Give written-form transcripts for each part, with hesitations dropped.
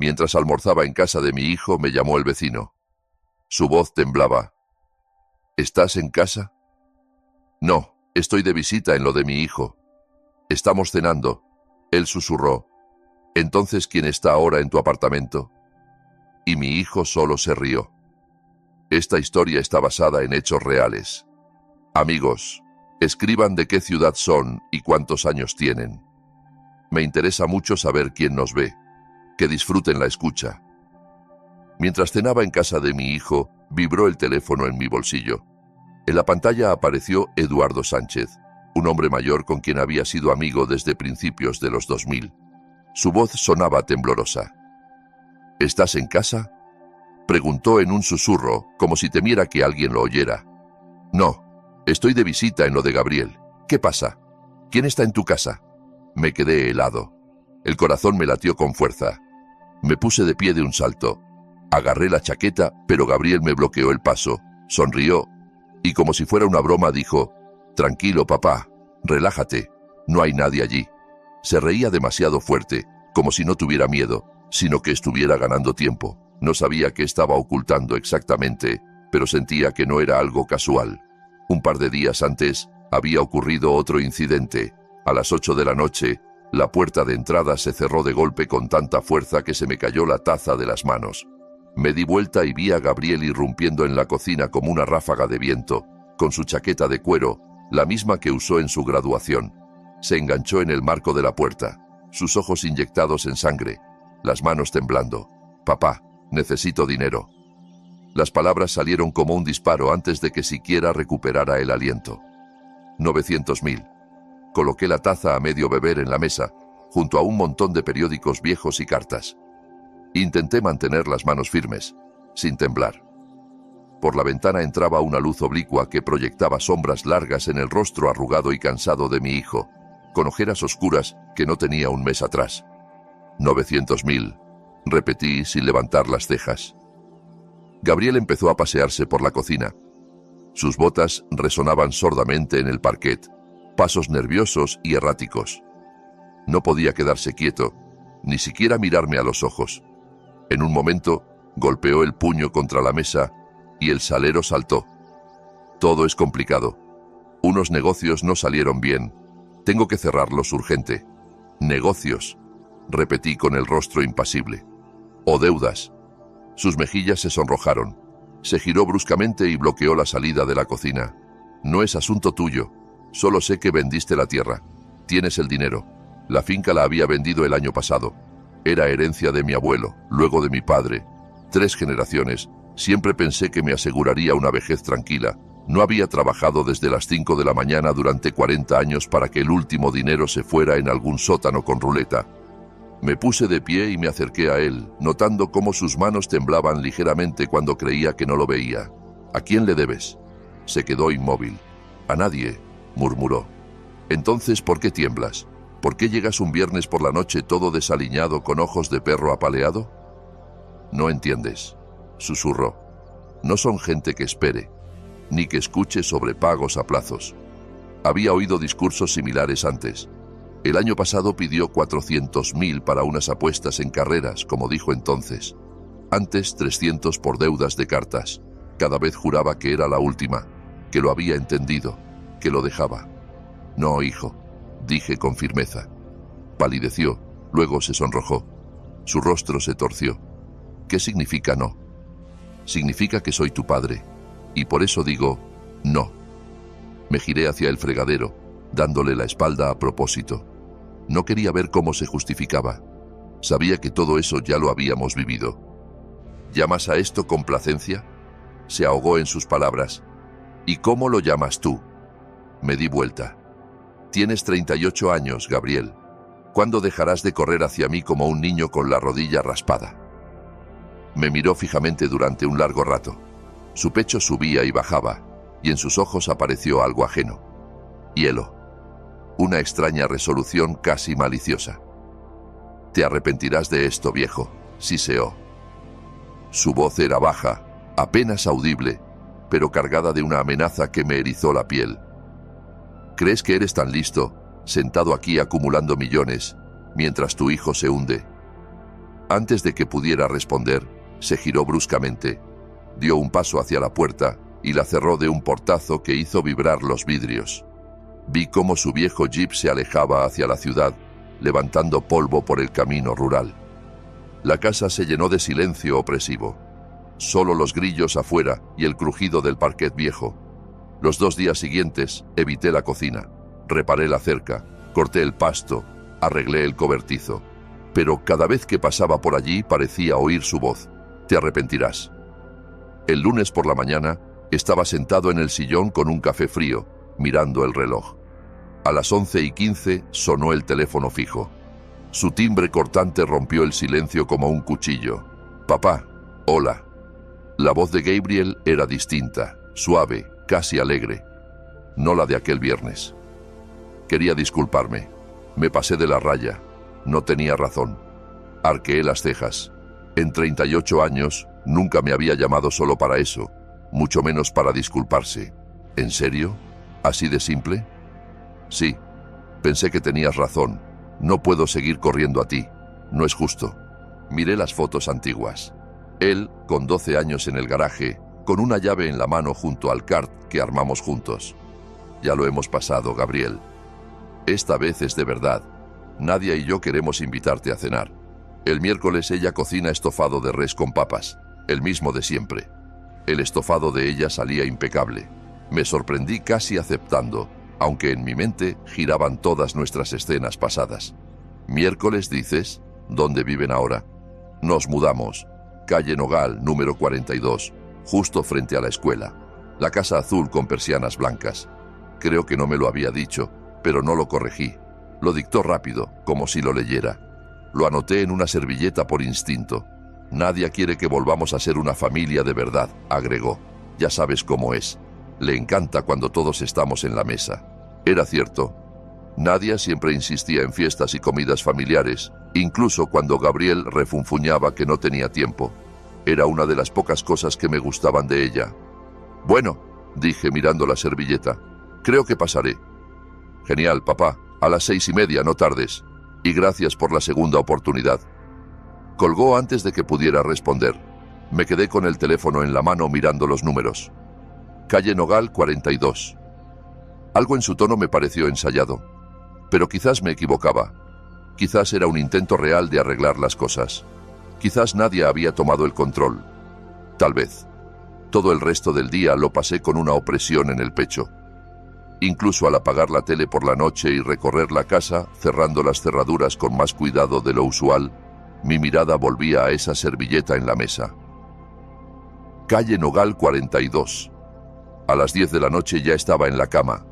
Mientras almorzaba en casa de mi hijo, me llamó el vecino. Su voz temblaba. ¿Estás en casa? No, estoy de visita en lo de mi hijo. Estamos cenando. Él susurró. Entonces, ¿quién está ahora en tu apartamento? Y mi hijo solo se rió. Esta historia está basada en hechos reales. Amigos, escriban de qué ciudad son y cuántos años tienen. Me interesa mucho saber quién nos ve. Que disfruten la escucha. Mientras cenaba en casa de mi hijo, vibró el teléfono en mi bolsillo. En la pantalla apareció Eduardo Sánchez, un hombre mayor con quien había sido amigo desde principios de los 2000. Su voz sonaba temblorosa. ¿Estás en casa?, preguntó en un susurro, como si temiera que alguien lo oyera. No, estoy de visita en lo de Gabriel. ¿Qué pasa? ¿Quién está en tu casa? Me quedé helado. El corazón me latió con fuerza. Me puse de pie de un salto. Agarré la chaqueta, pero Gabriel me bloqueó el paso, sonrió y como si fuera una broma dijo: «Tranquilo, papá, relájate, no hay nadie allí». Se reía demasiado fuerte, como si no tuviera miedo, sino que estuviera ganando tiempo. No sabía qué estaba ocultando exactamente, pero sentía que no era algo casual. Un par de días antes, había ocurrido otro incidente. A las 8 de la noche, la puerta de entrada se cerró de golpe con tanta fuerza que se me cayó la taza de las manos. Me di vuelta y vi a Gabriel irrumpiendo en la cocina como una ráfaga de viento, con su chaqueta de cuero, la misma que usó en su graduación. Se enganchó en el marco de la puerta, sus ojos inyectados en sangre, las manos temblando. «Papá, necesito dinero». Las palabras salieron como un disparo antes de que siquiera recuperara el aliento. 900.000. Coloqué la taza a medio beber en la mesa, junto a un montón de periódicos viejos y cartas. Intenté mantener las manos firmes, sin temblar. Por la ventana entraba una luz oblicua que proyectaba sombras largas en el rostro arrugado y cansado de mi hijo, con ojeras oscuras que no tenía un mes atrás. 900.000, repetí sin levantar las cejas. Gabriel empezó a pasearse por la cocina. Sus botas resonaban sordamente en el parquet, pasos nerviosos y erráticos. No podía quedarse quieto, ni siquiera mirarme a los ojos. En un momento, golpeó el puño contra la mesa y el salero saltó. Todo es complicado. Unos negocios no salieron bien. Tengo que cerrarlos urgente. Negocios, repetí con el rostro impasible. O deudas. Sus mejillas se sonrojaron. Se giró bruscamente y bloqueó la salida de la cocina. No es asunto tuyo. Solo sé que vendiste la tierra. Tienes el dinero. La finca la había vendido el año pasado. Era herencia de mi abuelo, luego de mi padre. 3 generaciones. Siempre pensé que me aseguraría una vejez tranquila. No había trabajado desde las 5 de la mañana durante 40 años para que el último dinero se fuera en algún sótano con ruleta. Me puse de pie y me acerqué a él, notando cómo sus manos temblaban ligeramente cuando creía que no lo veía. ¿A quién le debes? Se quedó inmóvil. A nadie, murmuró. Entonces, ¿por qué tiemblas? ¿Por qué llegas un viernes por la noche todo desaliñado con ojos de perro apaleado? No entiendes, susurró. No son gente que espere, ni que escuche sobre pagos a plazos. Había oído discursos similares antes. El año pasado pidió 400.000 para unas apuestas en carreras, como dijo entonces. Antes 300 por deudas de cartas. Cada vez juraba que era la última, que lo había entendido, que lo dejaba. No, hijo, dije con firmeza. Palideció, luego se sonrojó. Su rostro se torció. ¿Qué significa no? Significa que soy tu padre, y por eso digo no. Me giré hacia el fregadero, dándole la espalda a propósito. No quería ver cómo se justificaba. Sabía que todo eso ya lo habíamos vivido. ¿Llamas a esto complacencia? Se ahogó en sus palabras. ¿Y cómo lo llamas tú? Me di vuelta. Tienes 38 años, Gabriel. ¿Cuándo dejarás de correr hacia mí como un niño con la rodilla raspada? Me miró fijamente durante un largo rato. Su pecho subía y bajaba, y en sus ojos apareció algo ajeno. Hielo. Una extraña resolución casi maliciosa. Te arrepentirás de esto, viejo, siseó. Su voz era baja, apenas audible, pero cargada de una amenaza que me erizó la piel. ¿Crees que eres tan listo, sentado aquí acumulando millones, mientras tu hijo se hunde? Antes de que pudiera responder, se giró bruscamente, dio un paso hacia la puerta y la cerró de un portazo que hizo vibrar los vidrios. Vi cómo su viejo jeep se alejaba hacia la ciudad, levantando polvo por el camino rural. La casa se llenó de silencio opresivo. Solo los grillos afuera y el crujido del parquet viejo. Los 2 días siguientes evité la cocina, reparé la cerca, corté el pasto, arreglé el cobertizo. Pero cada vez que pasaba por allí parecía oír su voz. Te arrepentirás. El lunes por la mañana estaba sentado en el sillón con un café frío, mirando el reloj. A las 11:15 sonó el teléfono fijo. Su timbre cortante rompió el silencio como un cuchillo. Papá, hola. La voz de Gabriel era distinta, suave, casi alegre. No la de aquel viernes. Quería disculparme. Me pasé de la raya. No tenía razón. Arqueé las cejas. En 38 años nunca me había llamado solo para eso, mucho menos para disculparse. ¿En serio? ¿Así de simple? Sí. Pensé que tenías razón. No puedo seguir corriendo a ti. No es justo. Miré las fotos antiguas. Él, con 12 años en el garaje, con una llave en la mano junto al kart que armamos juntos. Ya lo hemos pasado, Gabriel. Esta vez es de verdad. Nadia y yo queremos invitarte a cenar. El miércoles ella cocina estofado de res con papas, el mismo de siempre. El estofado de ella salía impecable. Me sorprendí casi aceptando, aunque en mi mente giraban todas nuestras escenas pasadas. ¿Miércoles dices? ¿Dónde viven ahora? Nos mudamos. Calle Nogal, número 42, justo frente a la escuela. La casa azul con persianas blancas. Creo que no me lo había dicho, pero no lo corregí. Lo dictó rápido, como si lo leyera. Lo anoté en una servilleta por instinto. Nadia quiere que volvamos a ser una familia de verdad, agregó. Ya sabes cómo es. Le encanta cuando todos estamos en la mesa. Era cierto. Nadia siempre insistía en fiestas y comidas familiares, incluso cuando Gabriel refunfuñaba que no tenía tiempo. Era una de las pocas cosas que me gustaban de ella. Bueno, dije mirando la servilleta, creo que pasaré. Genial, papá. A las 6:30, no tardes. Y gracias por la segunda oportunidad. Colgó antes de que pudiera responder. Me quedé con el teléfono en la mano mirando los números. Calle Nogal 42. Algo en su tono me pareció ensayado. Pero quizás me equivocaba. Quizás era un intento real de arreglar las cosas. Quizás nadie había tomado el control. Tal vez. Todo el resto del día lo pasé con una opresión en el pecho. Incluso al apagar la tele por la noche y recorrer la casa, cerrando las cerraduras con más cuidado de lo usual, mi mirada volvía a esa servilleta en la mesa. Calle Nogal 42. A las 10 de la noche ya estaba en la cama,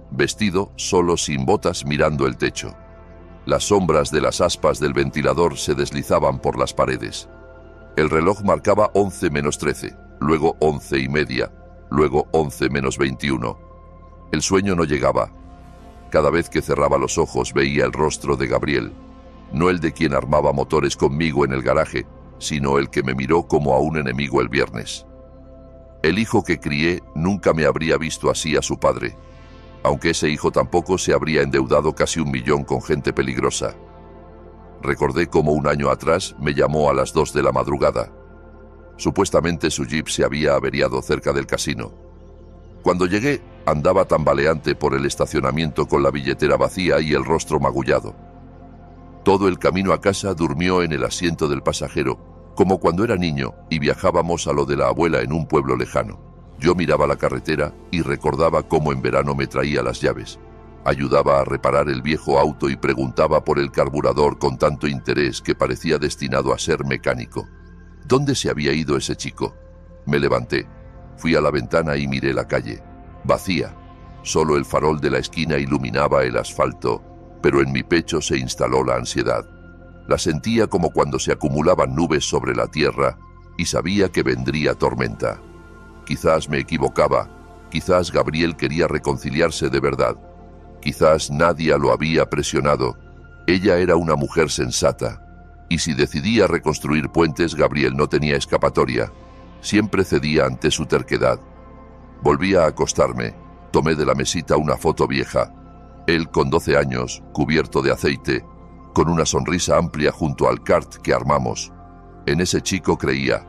vestido, solo sin botas, mirando el techo. Las sombras de las aspas del ventilador se deslizaban por las paredes. El reloj marcaba 11 menos 13, luego 11:30, luego 11 menos 21. El sueño no llegaba. Cada vez que cerraba los ojos veía el rostro de Gabriel, no el de quien armaba motores conmigo en el garaje, sino el que me miró como a un enemigo el viernes. El hijo que crié nunca me habría visto así a su padre, aunque ese hijo tampoco se habría endeudado casi 1 millón con gente peligrosa. Recordé cómo un año atrás me llamó a las 2 de la madrugada. Supuestamente su jeep se había averiado cerca del casino. Cuando llegué, andaba tambaleante por el estacionamiento con la billetera vacía y el rostro magullado. Todo el camino a casa durmió en el asiento del pasajero, como cuando era niño y viajábamos a lo de la abuela en un pueblo lejano. Yo miraba la carretera y recordaba cómo en verano me traía las llaves. Ayudaba a reparar el viejo auto y preguntaba por el carburador con tanto interés que parecía destinado a ser mecánico. ¿Dónde se había ido ese chico? Me levanté, fui a la ventana y miré la calle. Vacía. Solo el farol de la esquina iluminaba el asfalto, pero en mi pecho se instaló la ansiedad. La sentía como cuando se acumulaban nubes sobre la tierra y sabía que vendría tormenta. Quizás me equivocaba, quizás Gabriel quería reconciliarse de verdad, quizás Nadia lo había presionado. Ella era una mujer sensata, y si decidía reconstruir puentes, Gabriel no tenía escapatoria. Siempre cedía ante su terquedad. Volví a acostarme, tomé de la mesita una foto vieja. Él con 12 años, cubierto de aceite, con una sonrisa amplia junto al kart que armamos. En ese chico creía.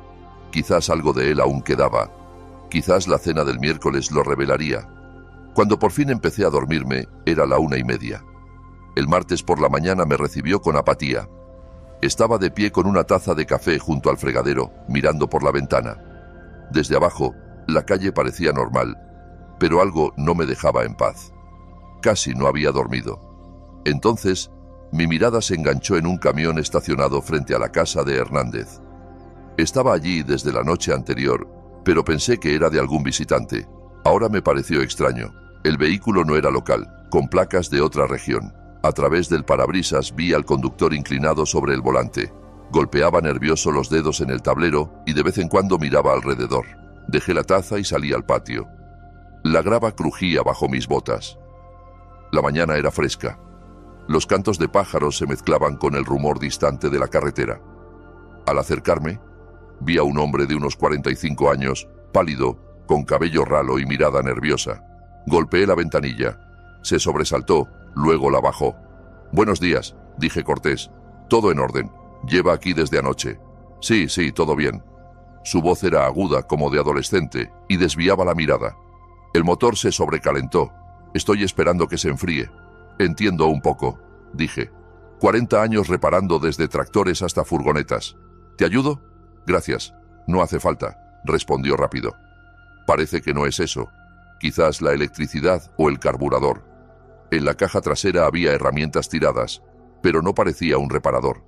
Quizás algo de él aún quedaba. Quizás la cena del miércoles lo revelaría. Cuando por fin empecé a dormirme, era la 1:30. El martes por la mañana me recibió con apatía. Estaba de pie con una taza de café junto al fregadero, mirando por la ventana. Desde abajo, la calle parecía normal, pero algo no me dejaba en paz. Casi no había dormido. Entonces, mi mirada se enganchó en un camión estacionado frente a la casa de Hernández. Estaba allí desde la noche anterior, pero pensé que era de algún visitante. Ahora me pareció extraño. El vehículo no era local, con placas de otra región. A través del parabrisas vi al conductor inclinado sobre el volante. Golpeaba nervioso los dedos en el tablero y de vez en cuando miraba alrededor. Dejé la taza y salí al patio. La grava crujía bajo mis botas. La mañana era fresca. Los cantos de pájaros se mezclaban con el rumor distante de la carretera. Al acercarme, vi a un hombre de unos 45 años, pálido, con cabello ralo y mirada nerviosa. Golpeé la ventanilla. Se sobresaltó, luego la bajó. «Buenos días», dije cortés. «Todo en orden. Lleva aquí desde anoche». Sí, todo bien». Su voz era aguda como de adolescente y desviaba la mirada. El motor se sobrecalentó. «Estoy esperando que se enfríe». «Entiendo un poco», dije. 40 años reparando desde tractores hasta furgonetas. «¿Te ayudo?» «Gracias. No hace falta», respondió rápido. «Parece que no es eso. Quizás la electricidad o el carburador». En la caja trasera había herramientas tiradas, pero no parecía un reparador.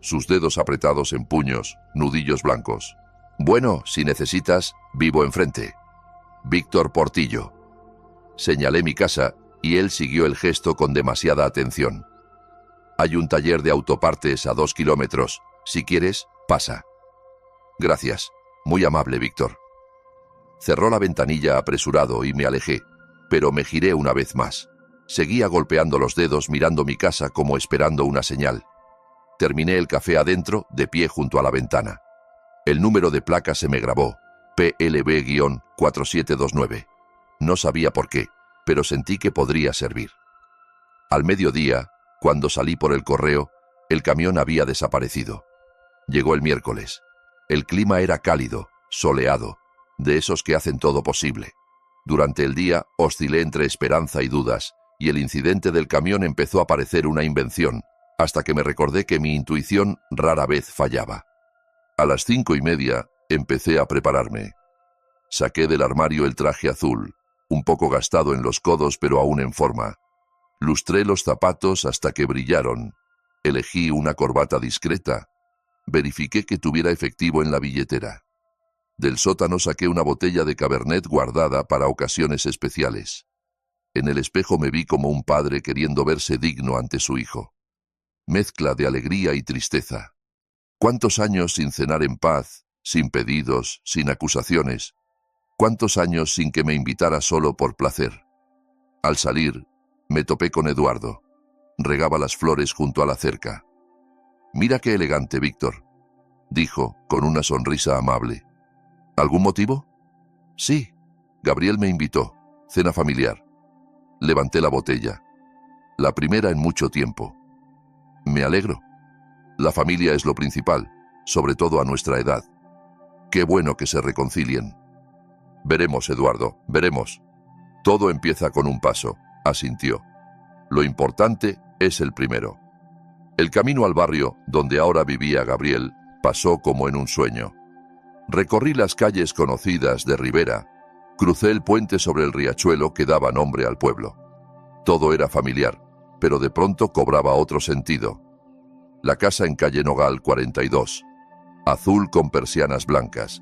Sus dedos apretados en puños, nudillos blancos. «Bueno, si necesitas, vivo enfrente. Víctor Portillo». Señalé mi casa y él siguió el gesto con demasiada atención. «Hay un taller de autopartes a 2 kilómetros. Si quieres, pasa». «Gracias. Muy amable, Víctor». Cerró la ventanilla apresurado y me alejé, pero me giré una vez más. Seguía golpeando los dedos mirando mi casa como esperando una señal. Terminé el café adentro, de pie junto a la ventana. El número de placa se me grabó, PLB-4729. No sabía por qué, pero sentí que podría servir. Al mediodía, cuando salí por el correo, el camión había desaparecido. Llegó el miércoles. El clima era cálido, soleado, de esos que hacen todo posible. Durante el día oscilé entre esperanza y dudas, y el incidente del camión empezó a parecer una invención, hasta que me recordé que mi intuición rara vez fallaba. A las 5:30 empecé a prepararme. Saqué del armario el traje azul, un poco gastado en los codos pero aún en forma. Lustré los zapatos hasta que brillaron. Elegí una corbata discreta. Verifiqué que tuviera efectivo en la billetera. Del sótano saqué una botella de Cabernet guardada para ocasiones especiales. En el espejo me vi como un padre queriendo verse digno ante su hijo. Mezcla de alegría y tristeza. ¿Cuántos años sin cenar en paz, sin pedidos, sin acusaciones? ¿Cuántos años sin que me invitara solo por placer? Al salir, me topé con Eduardo. Regaba las flores junto a la cerca. «Mira qué elegante, Víctor», dijo, con una sonrisa amable. «¿Algún motivo?» «Sí. Gabriel me invitó. Cena familiar». Levanté la botella. La primera en mucho tiempo. «Me alegro. La familia es lo principal, sobre todo a nuestra edad. Qué bueno que se reconcilien». «Veremos, Eduardo, veremos. Todo empieza con un paso», asintió. «Lo importante es el primero». El camino al barrio, donde ahora vivía Gabriel, pasó como en un sueño. Recorrí las calles conocidas de Rivera, crucé el puente sobre el riachuelo que daba nombre al pueblo. Todo era familiar, pero de pronto cobraba otro sentido. La casa en calle Nogal 42, azul con persianas blancas,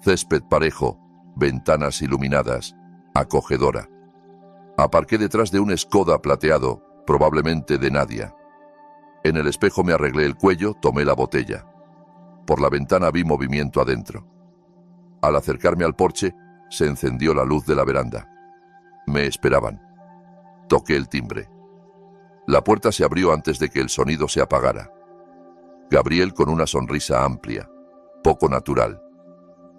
césped parejo, ventanas iluminadas, acogedora. Aparqué detrás de un Skoda plateado, probablemente de Nadia. En el espejo me arreglé el cuello, tomé la botella. Por la ventana vi movimiento adentro. Al acercarme al porche, se encendió la luz de la veranda. Me esperaban. Toqué el timbre. La puerta se abrió antes de que el sonido se apagara. Gabriel con una sonrisa amplia, poco natural,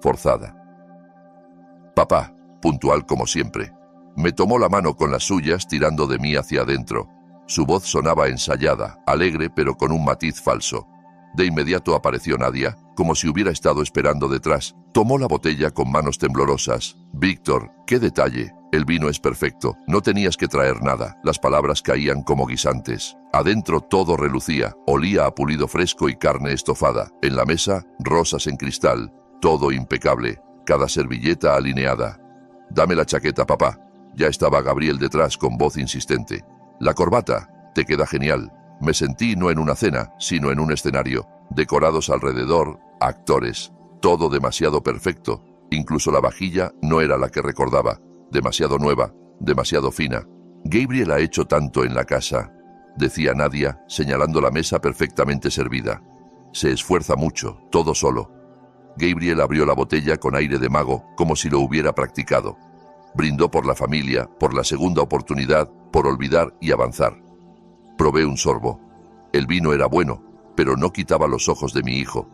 forzada. «Papá», puntual como siempre, me tomó la mano con las suyas tirando de mí hacia adentro. Su voz sonaba ensayada, alegre pero con un matiz falso. De inmediato apareció Nadia, como si hubiera estado esperando detrás. Tomó la botella con manos temblorosas. «Víctor, qué detalle. El vino es perfecto. No tenías que traer nada». Las palabras caían como guisantes. Adentro todo relucía. Olía a pulido fresco y carne estofada. En la mesa, rosas en cristal. Todo impecable. Cada servilleta alineada. «Dame la chaqueta, papá». Ya estaba Gabriel detrás con voz insistente. «La corbata. Te queda genial». Me sentí no en una cena, sino en un escenario. Decorados alrededor, actores. Todo demasiado perfecto. Incluso la vajilla no era la que recordaba. Demasiado nueva, demasiado fina. «Gabriel ha hecho tanto en la casa», decía Nadia, señalando la mesa perfectamente servida. «Se esfuerza mucho, todo solo». Gabriel abrió la botella con aire de mago, como si lo hubiera practicado. Brindó por la familia, por la segunda oportunidad, por olvidar y avanzar. Probé un sorbo. El vino era bueno, pero no quitaba los ojos de mi hijo.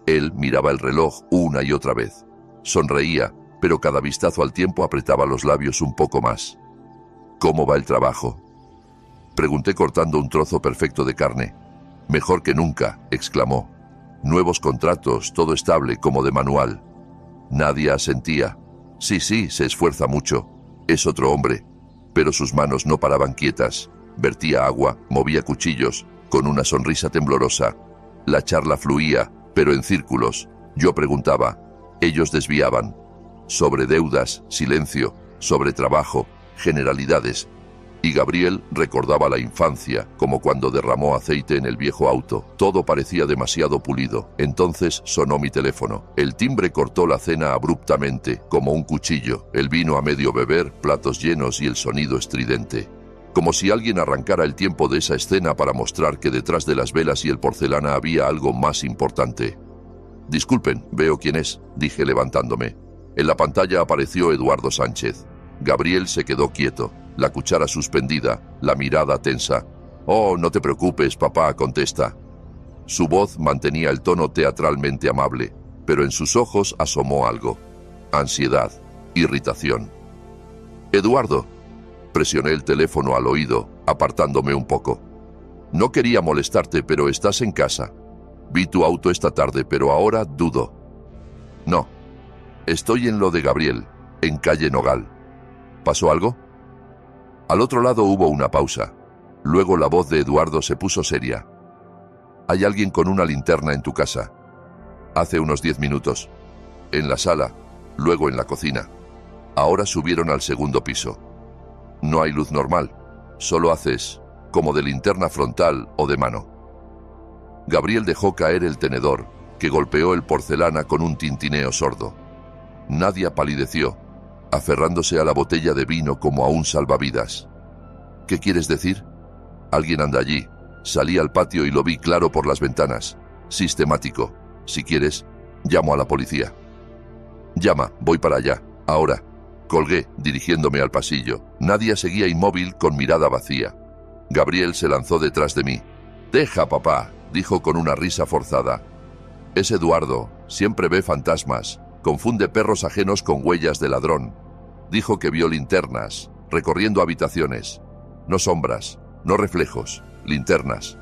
Él miraba el reloj una y otra vez. Sonreía, pero cada vistazo al tiempo apretaba los labios un poco más. «¿Cómo va el trabajo?», pregunté cortando un trozo perfecto de carne. «Mejor que nunca», exclamó. «Nuevos contratos, todo estable, como de manual». Nadia asentía. «Sí, se esfuerza mucho. Es otro hombre». Pero sus manos no paraban quietas. Vertía agua, movía cuchillos, con una sonrisa temblorosa. La charla fluía, pero en círculos. Yo preguntaba. Ellos desviaban. Sobre deudas, silencio. Sobre trabajo, generalidades. Y Gabriel recordaba la infancia, como cuando derramó aceite en el viejo auto. Todo parecía demasiado pulido. Entonces sonó mi teléfono. El timbre cortó la cena abruptamente, como un cuchillo. El vino a medio beber, platos llenos y el sonido estridente. Como si alguien arrancara el tiempo de esa escena para mostrar que detrás de las velas y el porcelana había algo más importante. «Disculpen, veo quién es», dije levantándome. En la pantalla apareció Eduardo Sánchez. Gabriel se quedó quieto, la cuchara suspendida, la mirada tensa. «Oh, no te preocupes, papá», contesta. Su voz mantenía el tono teatralmente amable, pero en sus ojos asomó algo. Ansiedad, irritación. «Eduardo». Presioné el teléfono al oído, apartándome un poco. «No quería molestarte, pero estás en casa. Vi tu auto esta tarde, pero ahora dudo». «No. Estoy en lo de Gabriel, en calle Nogal». «¿Pasó algo?». Al otro lado hubo una pausa. Luego la voz de Eduardo se puso seria. «Hay alguien con una linterna en tu casa». «Hace unos 10 minutos. En la sala, luego en la cocina. Ahora subieron al segundo piso. No hay luz normal, solo haces como de linterna frontal o de mano». Gabriel dejó caer el tenedor, que golpeó el porcelana con un tintineo sordo. Nadia palideció, aferrándose a la botella de vino como a un salvavidas. «¿Qué quieres decir?». «Alguien anda allí. Salí al patio y lo vi claro por las ventanas. Sistemático. Si quieres, llamo a la policía». «Llama, voy para allá, ahora». Colgué, dirigiéndome al pasillo. Nadia seguía inmóvil con mirada vacía. Gabriel se lanzó detrás de mí. «Deja, papá», dijo con una risa forzada. «Es Eduardo, siempre ve fantasmas, confunde perros ajenos con huellas de ladrón. Dijo que vio linternas, recorriendo habitaciones. No sombras, no reflejos, linternas».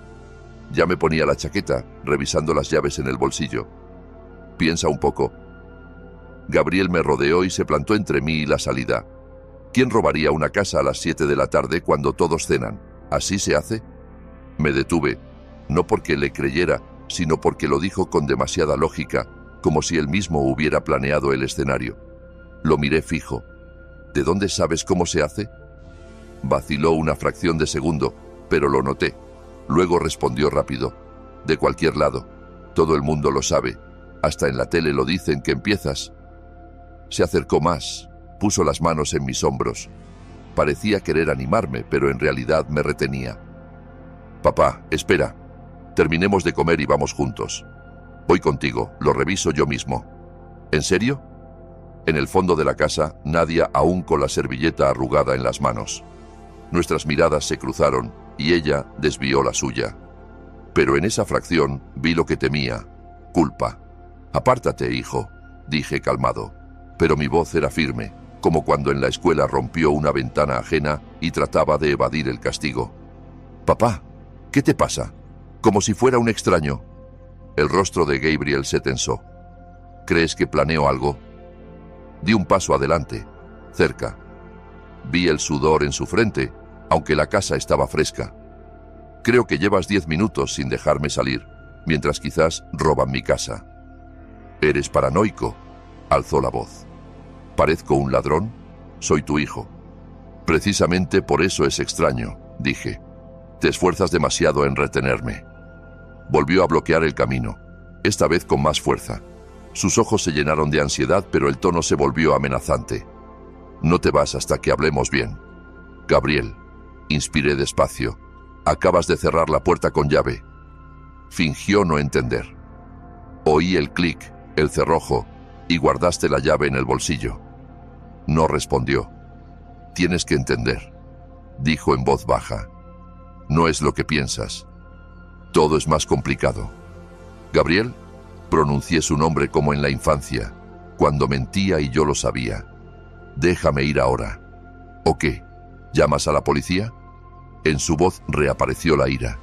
Ya me ponía la chaqueta, revisando las llaves en el bolsillo. «Piensa un poco». Gabriel me rodeó y se plantó entre mí y la salida. ¿Quién robaría una casa a las 7 de la tarde cuando todos cenan? ¿Así se hace? Me detuve, no porque le creyera, sino porque lo dijo con demasiada lógica, como si él mismo hubiera planeado el escenario. Lo miré fijo. ¿De dónde sabes cómo se hace? Vaciló una fracción de segundo, pero lo noté. Luego respondió rápido. De cualquier lado. Todo el mundo lo sabe. Hasta en la tele lo dicen que empiezas. Se acercó más, puso las manos en mis hombros. Parecía querer animarme, pero en realidad me retenía. «Papá, espera. Terminemos de comer y vamos juntos. Voy contigo, lo reviso yo mismo». «¿En serio?». En el fondo de la casa, Nadia aún con la servilleta arrugada en las manos. Nuestras miradas se cruzaron y ella desvió la suya. Pero en esa fracción vi lo que temía: culpa. «Apártate, hijo», dije calmado. Pero mi voz era firme, como cuando en la escuela rompió una ventana ajena y trataba de evadir el castigo. Papá, ¿qué te pasa? Como si fuera un extraño. El rostro de Gabriel se tensó. ¿Crees que planeo algo? Di un paso adelante, cerca. Vi el sudor en su frente, aunque la casa estaba fresca. Creo que llevas 10 minutos sin dejarme salir, mientras quizás roban mi casa. Eres paranoico, alzó la voz. ¿Parezco un ladrón? Soy tu hijo. Precisamente por eso es extraño, dije. Te esfuerzas demasiado en retenerme. Volvió a bloquear el camino, esta vez con más fuerza. Sus ojos se llenaron de ansiedad, pero el tono se volvió amenazante. No te vas hasta que hablemos bien. Gabriel, inspiré despacio. Acabas de cerrar la puerta con llave. Fingió no entender. Oí el clic, el cerrojo, y guardaste la llave en el bolsillo. No respondió. Tienes que entender, dijo en voz baja. No es lo que piensas. Todo es más complicado. Gabriel, pronuncié su nombre como en la infancia, cuando mentía y yo lo sabía. Déjame ir ahora. ¿O qué? ¿Llamas a la policía? En su voz reapareció la ira.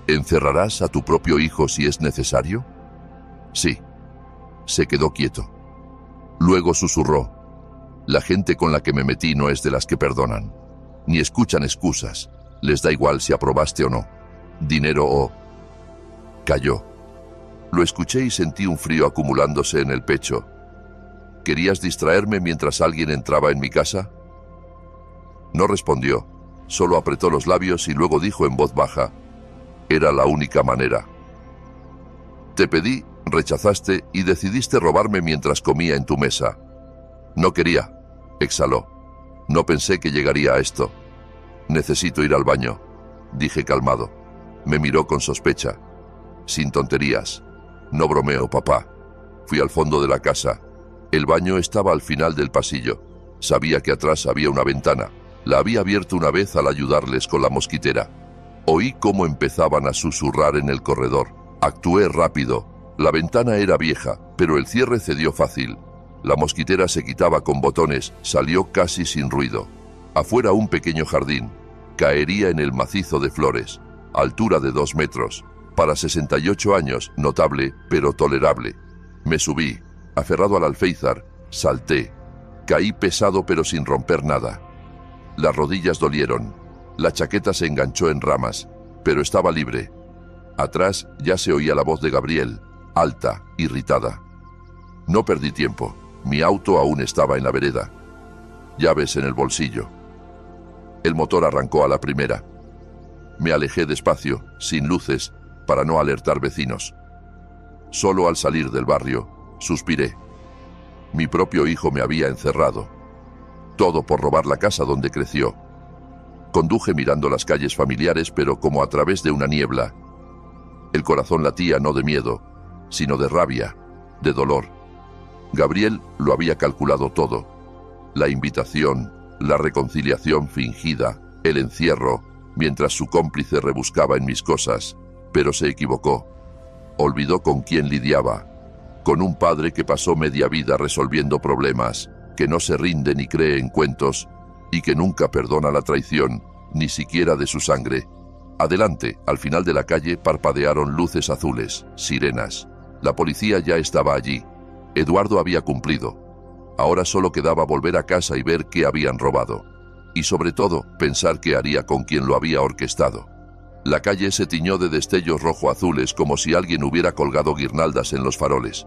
¿Encerrarás a tu propio hijo si es necesario? Sí. Se quedó quieto. Luego susurró. La gente con la que me metí no es de las que perdonan. Ni escuchan excusas. Les da igual si aprobaste o no. Dinero o... Calló. Lo escuché y sentí un frío acumulándose en el pecho. ¿Querías distraerme mientras alguien entraba en mi casa? No respondió. Solo apretó los labios y luego dijo en voz baja. Era la única manera. Te pedí, rechazaste y decidiste robarme mientras comía en tu mesa. No quería, exhaló. No pensé que llegaría a esto. Necesito ir al baño, dije calmado. Me miró con sospecha. Sin tonterías. No bromeo, papá. Fui al fondo de la casa. El baño estaba al final del pasillo. Sabía que atrás había una ventana. La había abierto una vez al ayudarles con la mosquitera. Oí cómo empezaban a susurrar en el corredor. Actué rápido. La ventana era vieja, pero el cierre cedió fácil. La mosquitera se quitaba con botones, salió casi sin ruido. Afuera un pequeño jardín. Caería en el macizo de flores. Altura de 2 metros. Para 68 años, notable, pero tolerable. Me subí. Aferrado al alféizar, salté. Caí pesado pero sin romper nada. Las rodillas dolieron. La chaqueta se enganchó en ramas, pero estaba libre. Atrás ya se oía la voz de Gabriel, alta, irritada. No perdí tiempo. Mi auto aún estaba en la vereda. Llaves en el bolsillo. El motor arrancó a la primera. Me alejé despacio, sin luces, para no alertar vecinos. Solo al salir del barrio, suspiré. Mi propio hijo me había encerrado. Todo por robar la casa donde creció. Conduje mirando las calles familiares, pero como a través de una niebla. El corazón latía no de miedo, sino de rabia, de dolor. Gabriel lo había calculado todo. La invitación, la reconciliación fingida, el encierro, mientras su cómplice rebuscaba en mis cosas, pero se equivocó. Olvidó con quién lidiaba, con un padre que pasó media vida resolviendo problemas, que no se rinde ni cree en cuentos, y que nunca perdona la traición, ni siquiera de su sangre. Adelante, al final de la calle, parpadearon luces azules, sirenas. La policía ya estaba allí. Eduardo había cumplido. Ahora solo quedaba volver a casa y ver qué habían robado. Y sobre todo, pensar qué haría con quien lo había orquestado. La calle se tiñó de destellos rojo-azules como si alguien hubiera colgado guirnaldas en los faroles.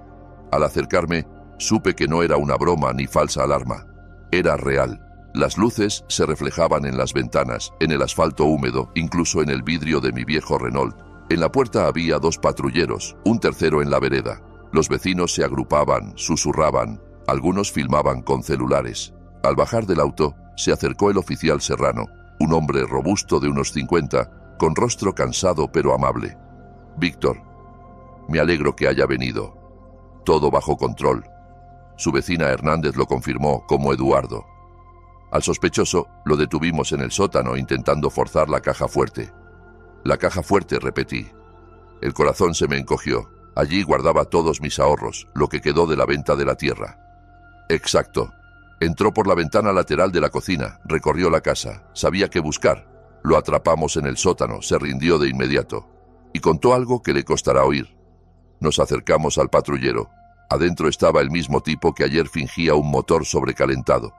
Al acercarme, supe que no era una broma ni falsa alarma. Era real. Las luces se reflejaban en las ventanas, en el asfalto húmedo, incluso en el vidrio de mi viejo Renault. En la puerta había 2 patrulleros, un tercero en la vereda. Los vecinos se agrupaban, susurraban, algunos filmaban con celulares. Al bajar del auto, se acercó el oficial Serrano, un hombre robusto de unos 50, con rostro cansado pero amable. Víctor, me alegro que haya venido. Todo bajo control. Su vecina Hernández lo confirmó, como Eduardo. Al sospechoso lo detuvimos en el sótano intentando forzar la caja fuerte. La caja fuerte, repetí. El corazón se me encogió. Allí guardaba todos mis ahorros, lo que quedó de la venta de la tierra. Exacto. Entró por la ventana lateral de la cocina, recorrió la casa, sabía qué buscar. Lo atrapamos en el sótano, se rindió de inmediato. Y contó algo que le costará oír. Nos acercamos al patrullero. Adentro estaba el mismo tipo que ayer fingía un motor sobrecalentado,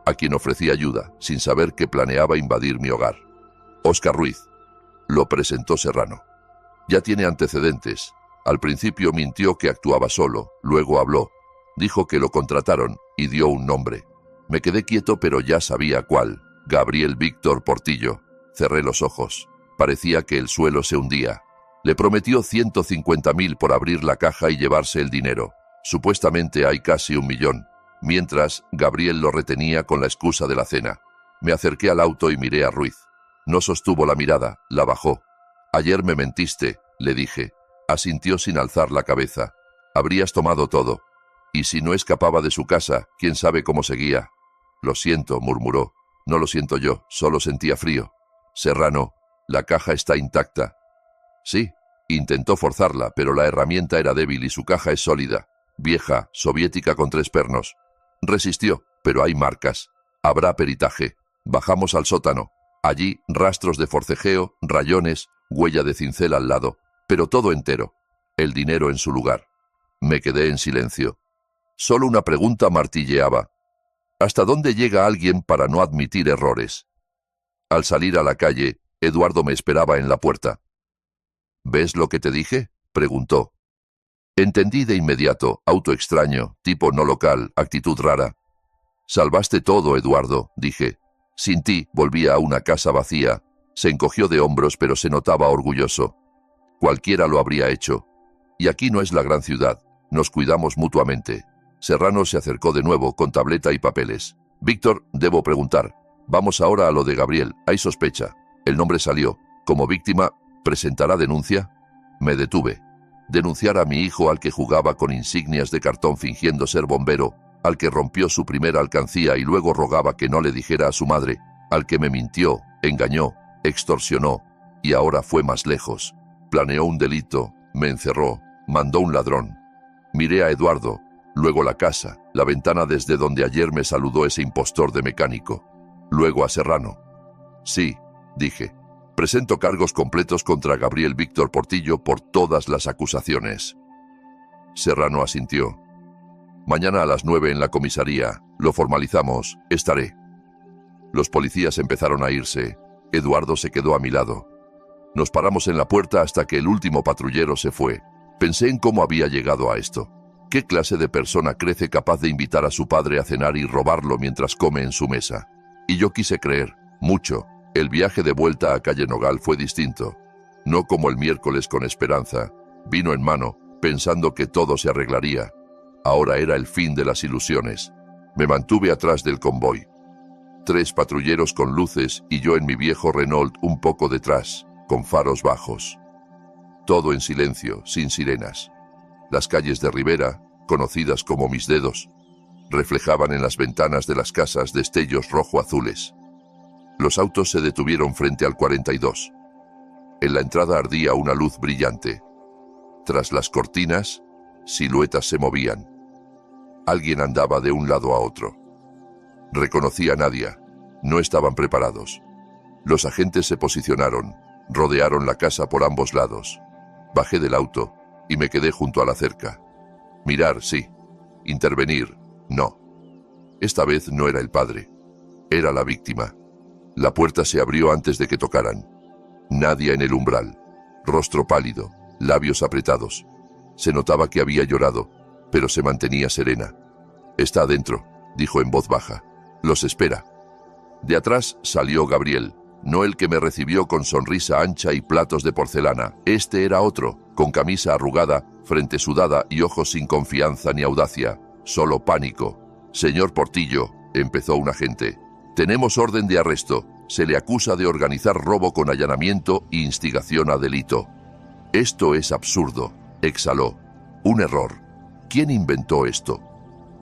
a quien ofrecí ayuda, sin saber que planeaba invadir mi hogar. Óscar Ruiz. Lo presentó Serrano. Ya tiene antecedentes. Al principio mintió que actuaba solo, luego habló. Dijo que lo contrataron y dio un nombre. Me quedé quieto, pero ya sabía cuál. Gabriel Víctor Portillo. Cerré los ojos. Parecía que el suelo se hundía. Le prometió 150.000 por abrir la caja y llevarse el dinero. Supuestamente hay casi 1 millón. Mientras, Gabriel lo retenía con la excusa de la cena. Me acerqué al auto y miré a Ruiz. No sostuvo la mirada, la bajó. Ayer me mentiste, le dije. Asintió sin alzar la cabeza. Habrías tomado todo. Y si no escapaba de su casa, quién sabe cómo seguía. Lo siento, murmuró. No lo siento yo, solo sentía frío. Serrano, la caja está intacta. Sí, intentó forzarla, pero la herramienta era débil y su caja es sólida. Vieja, soviética con 3 pernos. Resistió, pero hay marcas. Habrá peritaje. Bajamos al sótano. Allí, rastros de forcejeo, rayones, huella de cincel al lado, pero todo entero. El dinero en su lugar. Me quedé en silencio. Solo una pregunta martilleaba. ¿Hasta dónde llega alguien para no admitir errores? Al salir a la calle, Eduardo me esperaba en la puerta. ¿Ves lo que te dije?, preguntó. Entendí de inmediato, auto extraño, tipo no local, actitud rara. Salvaste todo, Eduardo, dije. Sin ti, volvía a una casa vacía. Se encogió de hombros, pero se notaba orgulloso. Cualquiera lo habría hecho. Y aquí no es la gran ciudad. Nos cuidamos mutuamente. Serrano se acercó de nuevo, con tableta y papeles. Víctor, debo preguntar. Vamos ahora a lo de Gabriel. Hay sospecha. El nombre salió. Como víctima, ¿presentará denuncia? Me detuve. Denunciar a mi hijo, al que jugaba con insignias de cartón fingiendo ser bombero, al que rompió su primera alcancía y luego rogaba que no le dijera a su madre, al que me mintió, engañó, extorsionó, y ahora fue más lejos. Planeó un delito, me encerró, mandó un ladrón. Miré a Eduardo, luego la casa, la ventana desde donde ayer me saludó ese impostor de mecánico. Luego a Serrano. Sí, dije. Presento cargos completos contra Gabriel Víctor Portillo por todas las acusaciones. Serrano asintió. Mañana a las 9 en la comisaría. Lo formalizamos. Estaré. Los policías empezaron a irse. Eduardo se quedó a mi lado. Nos paramos en la puerta hasta que el último patrullero se fue. Pensé en cómo había llegado a esto. ¿Qué clase de persona crece capaz de invitar a su padre a cenar y robarlo mientras come en su mesa? Y yo quise creer, mucho. El viaje de vuelta a Calle Nogal fue distinto. No como el miércoles con esperanza, vino en mano, pensando que todo se arreglaría. Ahora era el fin de las ilusiones. Me mantuve atrás del convoy. 3 patrulleros con luces y yo en mi viejo Renault un poco detrás, con faros bajos. Todo en silencio, sin sirenas. Las calles de Rivera, conocidas como Mis Dedos, reflejaban en las ventanas de las casas destellos rojo-azules. Los autos se detuvieron frente al 42. En la entrada ardía una luz brillante. Tras las cortinas, siluetas se movían. Alguien andaba de un lado a otro. Reconocí a Nadia. No estaban preparados. Los agentes se posicionaron, rodearon la casa por ambos lados. Bajé del auto y me quedé junto a la cerca. Mirar, sí. Intervenir, no. Esta vez no era el padre. Era la víctima. La puerta se abrió antes de que tocaran. Nadia en el umbral. Rostro pálido, labios apretados. Se notaba que había llorado, pero se mantenía serena. Está adentro, dijo en voz baja. Los espera. De atrás salió Gabriel, no el que me recibió con sonrisa ancha y platos de porcelana. Este era otro, con camisa arrugada, frente sudada y ojos sin confianza ni audacia, solo pánico. Señor Portillo, empezó un agente. Tenemos orden de arresto. Se le acusa de organizar robo con allanamiento e instigación a delito. Esto es absurdo, exhaló. Un error. ¿Quién inventó esto?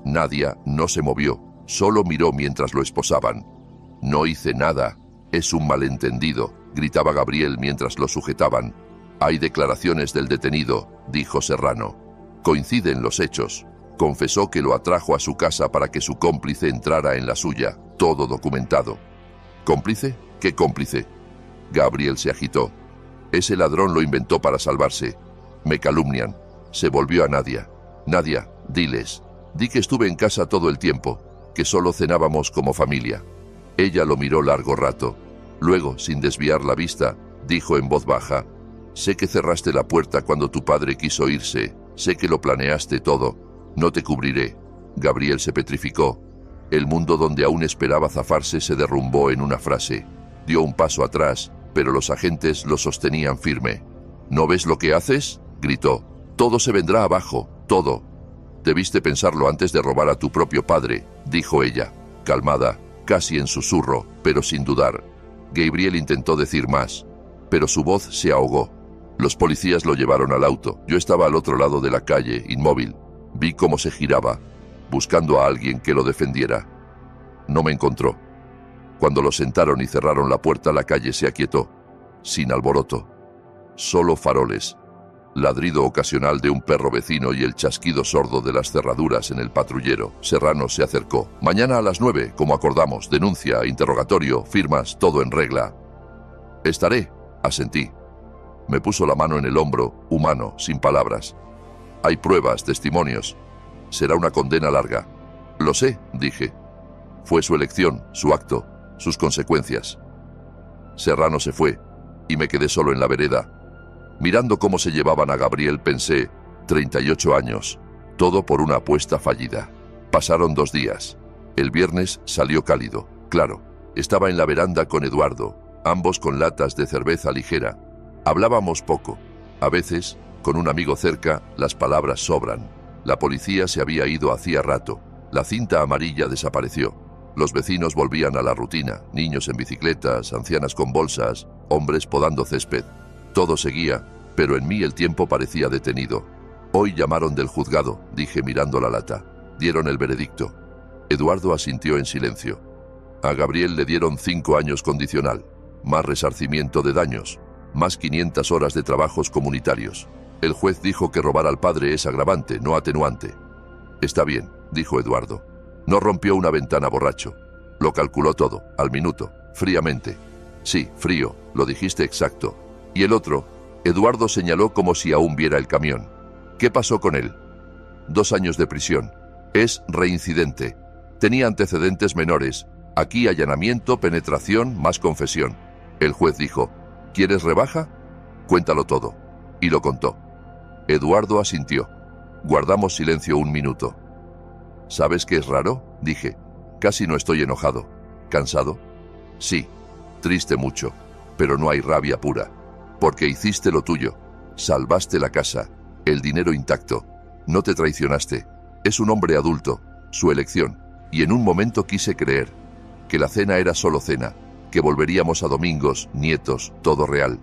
Nadia no se movió, solo miró mientras lo esposaban. No hice nada. Es un malentendido, gritaba Gabriel mientras lo sujetaban. Hay declaraciones del detenido, dijo Serrano. Coinciden los hechos. Confesó que lo atrajo a su casa para que su cómplice entrara en la suya, todo documentado. ¿Cómplice? ¿Qué cómplice? Gabriel se agitó. Ese ladrón lo inventó para salvarse. Me calumnian. Se volvió a Nadia. Nadia, diles. Di que estuve en casa todo el tiempo, que solo cenábamos como familia. Ella lo miró largo rato. Luego, sin desviar la vista, dijo en voz baja: sé que cerraste la puerta cuando tu padre quiso irse, sé que lo planeaste todo. No te cubriré. Gabriel se petrificó. El mundo donde aún esperaba zafarse se derrumbó en una frase. Dio un paso atrás, pero los agentes lo sostenían firme. ¿No ves lo que haces?, gritó. Todo se vendrá abajo, todo. Debiste pensarlo antes de robar a tu propio padre, dijo ella, calmada, casi en susurro, pero sin dudar. Gabriel intentó decir más, pero su voz se ahogó. Los policías lo llevaron al auto. Yo estaba al otro lado de la calle, inmóvil. Vi cómo se giraba, buscando a alguien que lo defendiera. No me encontró. Cuando lo sentaron y cerraron la puerta, la calle se aquietó, sin alboroto. Solo faroles, ladrido ocasional de un perro vecino y el chasquido sordo de las cerraduras en el patrullero. Serrano se acercó. Mañana a las 9, como acordamos. Denuncia, interrogatorio, firmas, todo en regla. Estaré, asentí. Me puso la mano en el hombro, humano, sin palabras. Hay pruebas, testimonios. Será una condena larga. Lo sé, dije. Fue su elección, su acto, sus consecuencias. Serrano se fue, y me quedé solo en la vereda. Mirando cómo se llevaban a Gabriel, pensé, 38 años, todo por una apuesta fallida. Pasaron 2 días. El viernes salió cálido, claro. Estaba en la veranda con Eduardo, ambos con latas de cerveza ligera. Hablábamos poco. A veces, con un amigo cerca, las palabras sobran. La policía se había ido hacía rato. La cinta amarilla desapareció. Los vecinos volvían a la rutina, niños en bicicletas, ancianas con bolsas, hombres podando césped. Todo seguía, pero en mí el tiempo parecía detenido. Hoy llamaron del juzgado, dije mirando la lata. Dieron el veredicto. Eduardo asintió en silencio. A Gabriel le dieron 5 años condicional, más resarcimiento de daños, más 500 horas de trabajos comunitarios. El juez dijo que robar al padre es agravante, no atenuante. Está bien, dijo Eduardo. No rompió una ventana borracho. Lo calculó todo, al minuto, fríamente. Sí, frío, lo dijiste exacto. Y el otro, Eduardo señaló como si aún viera el camión. ¿Qué pasó con él? 2 años de prisión. Es reincidente. Tenía antecedentes menores. Aquí allanamiento, penetración, más confesión. El juez dijo, ¿quieres rebaja? Cuéntalo todo. Y lo contó. Eduardo asintió. Guardamos silencio 1 minuto. ¿Sabes qué es raro?, dije. Casi no estoy enojado. ¿Cansado? Sí. Triste mucho. Pero no hay rabia pura. Porque hiciste lo tuyo. Salvaste la casa. El dinero intacto. No te traicionaste. Es un hombre adulto. Su elección. Y en un momento quise creer. Que la cena era solo cena. Que volveríamos a domingos, nietos, todo real.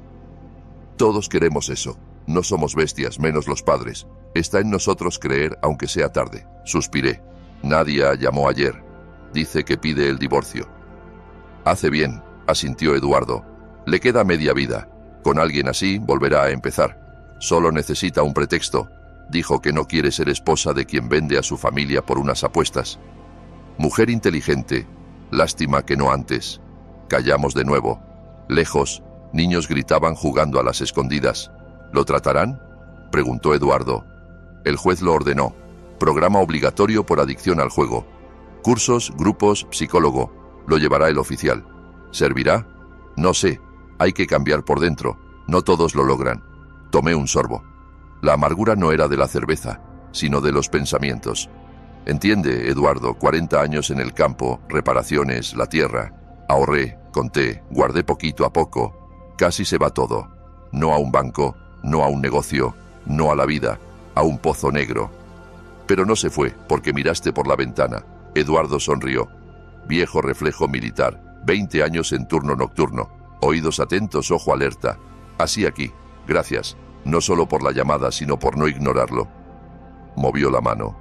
Todos queremos eso. No somos bestias, menos los padres. Está en nosotros creer, aunque sea tarde. Suspiré. Nadia llamó ayer. Dice que pide el divorcio. Hace bien, asintió Eduardo. Le queda media vida. Con alguien así volverá a empezar. Solo necesita un pretexto. Dijo que no quiere ser esposa de quien vende a su familia por unas apuestas. Mujer inteligente. Lástima que no antes. Callamos de nuevo. Lejos, niños gritaban jugando a las escondidas. ¿Lo tratarán?, preguntó Eduardo. El juez lo ordenó. Programa obligatorio por adicción al juego. Cursos, grupos, psicólogo. Lo llevará el oficial. ¿Servirá? No sé. Hay que cambiar por dentro. No todos lo logran. Tomé un sorbo. La amargura no era de la cerveza, sino de los pensamientos. Entiende, Eduardo, 40 años en el campo, reparaciones, la tierra. Ahorré, conté, guardé poquito a poco. Casi se va todo. No a un banco, no a un negocio, no a la vida, a un pozo negro. Pero no se fue, porque miraste por la ventana. Eduardo sonrió. Viejo reflejo militar, 20 años en turno nocturno, oídos atentos, ojo alerta. Así aquí, gracias, no solo por la llamada, sino por no ignorarlo. Movió la mano.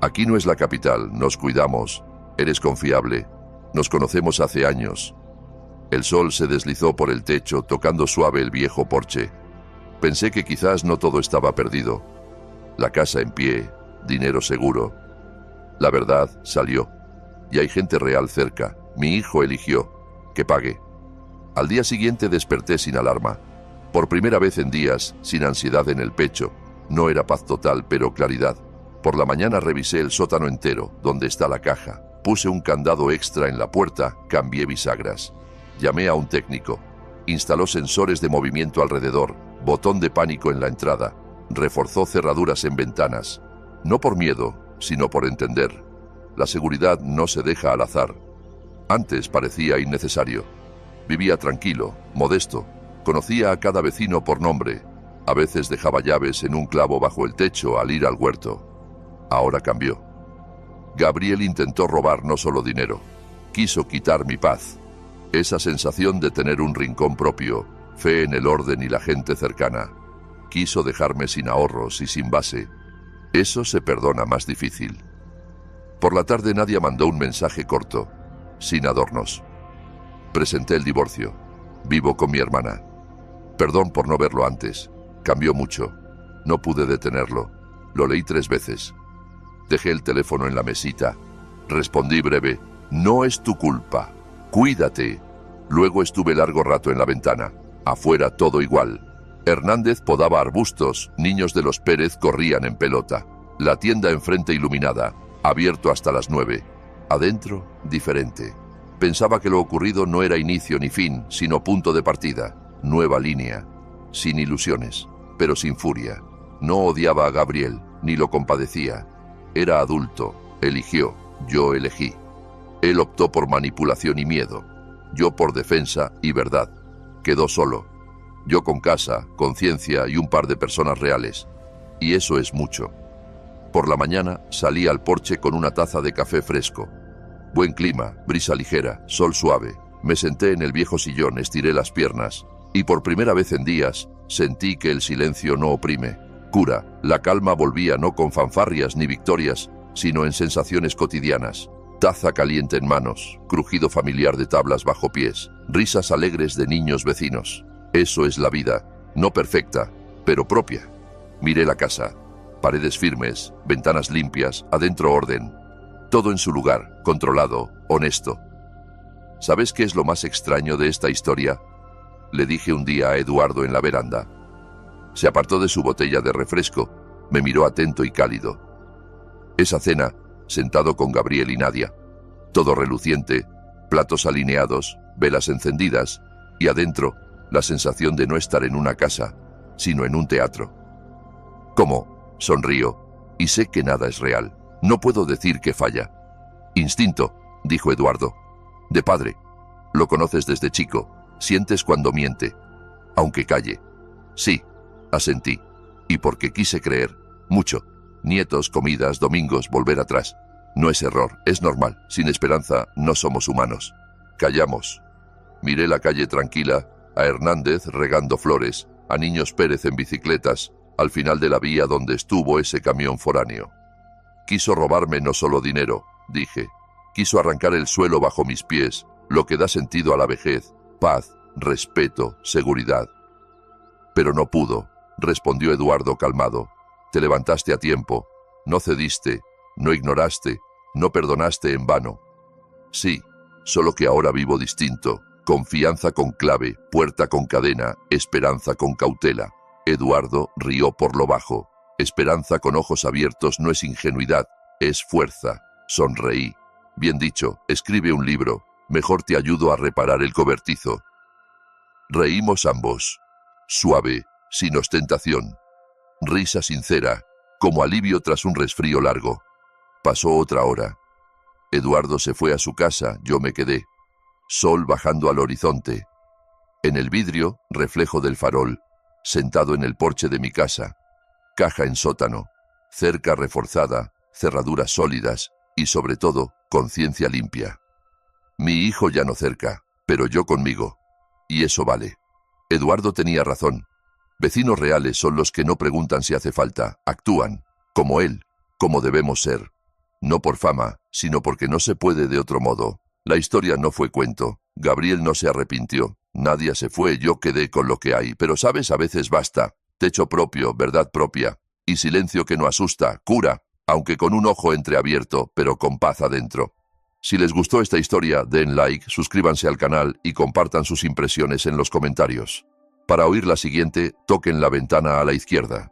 Aquí no es la capital, nos cuidamos, eres confiable, nos conocemos hace años. El sol se deslizó por el techo, tocando suave el viejo porche. Pensé que quizás no todo estaba perdido. La casa en pie, dinero seguro. La verdad salió. Y hay gente real cerca. Mi hijo eligió. Que pague. Al día siguiente desperté sin alarma. Por primera vez en días, sin ansiedad en el pecho. No era paz total, pero claridad. Por la mañana revisé el sótano entero, donde está la caja. Puse un candado extra en la puerta, cambié bisagras. Llamé a un técnico. Instaló sensores de movimiento alrededor, botón de pánico en la entrada. Reforzó cerraduras en ventanas. No por miedo, sino por entender. La seguridad no se deja al azar. Antes parecía innecesario. Vivía tranquilo, modesto. Conocía a cada vecino por nombre. A veces dejaba llaves en un clavo bajo el techo al ir al huerto. Ahora cambió. Gabriel intentó robar no solo dinero. Quiso quitar mi paz. Esa sensación de tener un rincón propio, fe en el orden y la gente cercana. Quiso dejarme sin ahorros y sin base. Eso se perdona más difícil. Por la tarde Nadia mandó un mensaje corto, sin adornos. Presenté el divorcio. Vivo con mi hermana. Perdón por no verlo antes. Cambió mucho. No pude detenerlo. Lo leí 3 veces. Dejé el teléfono en la mesita. Respondí breve, no es tu culpa. Cuídate. Luego estuve largo rato en la ventana. Afuera todo igual. Hernández podaba arbustos, niños de los Pérez corrían en pelota. La tienda enfrente iluminada, abierto hasta las 9. Adentro, diferente. Pensaba que lo ocurrido no era inicio ni fin, sino punto de partida. Nueva línea. Sin ilusiones, pero sin furia. No odiaba a Gabriel, ni lo compadecía. Era adulto, eligió, yo elegí. Él optó por manipulación y miedo. Yo por defensa y verdad. Quedó solo. Yo con casa, conciencia y un par de personas reales. Y eso es mucho. Por la mañana salí al porche con una taza de café fresco. Buen clima, brisa ligera, sol suave. Me senté en el viejo sillón, estiré las piernas. Y por primera vez en días, sentí que el silencio no oprime. Cura, la calma volvía no con fanfarrias ni victorias, sino en sensaciones cotidianas. Taza caliente en manos, crujido familiar de tablas bajo pies, risas alegres de niños vecinos. Eso es la vida, no perfecta, pero propia. Miré la casa, paredes firmes, ventanas limpias, adentro orden. Todo en su lugar, controlado, honesto. ¿Sabes qué es lo más extraño de esta historia? Le dije un día a Eduardo en la veranda. Se apartó de su botella de refresco, me miró atento y cálido. Esa cena, sentado con Gabriel y Nadia, todo reluciente, platos alineados, velas encendidas, y adentro, la sensación de no estar en una casa, sino en un teatro. ¿Cómo? Sonrío, y sé que nada es real. No puedo decir que falla. Instinto, dijo Eduardo. De padre. Lo conoces desde chico. Sientes cuando miente. Aunque calle. Sí, asentí. Y porque quise creer. Mucho. Nietos, comidas, domingos, volver atrás. No es error, es normal. Sin esperanza, no somos humanos. Callamos. Miré la calle tranquila, a Hernández regando flores, a niños Pérez en bicicletas, al final de la vía donde estuvo ese camión foráneo. Quiso robarme no solo dinero, dije. Quiso arrancar el suelo bajo mis pies, lo que da sentido a la vejez, paz, respeto, seguridad. Pero no pudo, respondió Eduardo calmado. Te levantaste a tiempo, no cediste, no ignoraste, no perdonaste en vano. Sí, solo que ahora vivo distinto. Confianza con clave, puerta con cadena, esperanza con cautela. Eduardo rió por lo bajo. Esperanza con ojos abiertos no es ingenuidad, es fuerza. Sonreí. Bien dicho, escribe un libro. Mejor te ayudo a reparar el cobertizo. Reímos ambos. Suave, sin ostentación. Risa sincera, como alivio tras un resfrío largo. Pasó otra hora. Eduardo se fue a su casa, yo me quedé. Sol bajando al horizonte. En el vidrio, reflejo del farol. Sentado en el porche de mi casa. Caja en sótano. Cerca reforzada, cerraduras sólidas y, sobre todo, conciencia limpia. Mi hijo ya no cerca, pero yo conmigo. Y eso vale. Eduardo tenía razón. Vecinos reales son los que no preguntan si hace falta, actúan, como él, como debemos ser. No por fama, sino porque no se puede de otro modo. La historia no fue cuento. Gabriel no se arrepintió. Nadia se fue, yo quedé con lo que hay. Pero sabes, a veces basta. Techo propio, verdad propia. Y silencio que no asusta, cura, aunque con un ojo entreabierto, pero con paz adentro. Si les gustó esta historia, den like, suscríbanse al canal y compartan sus impresiones en los comentarios. Para oír la siguiente, toquen la ventana a la izquierda.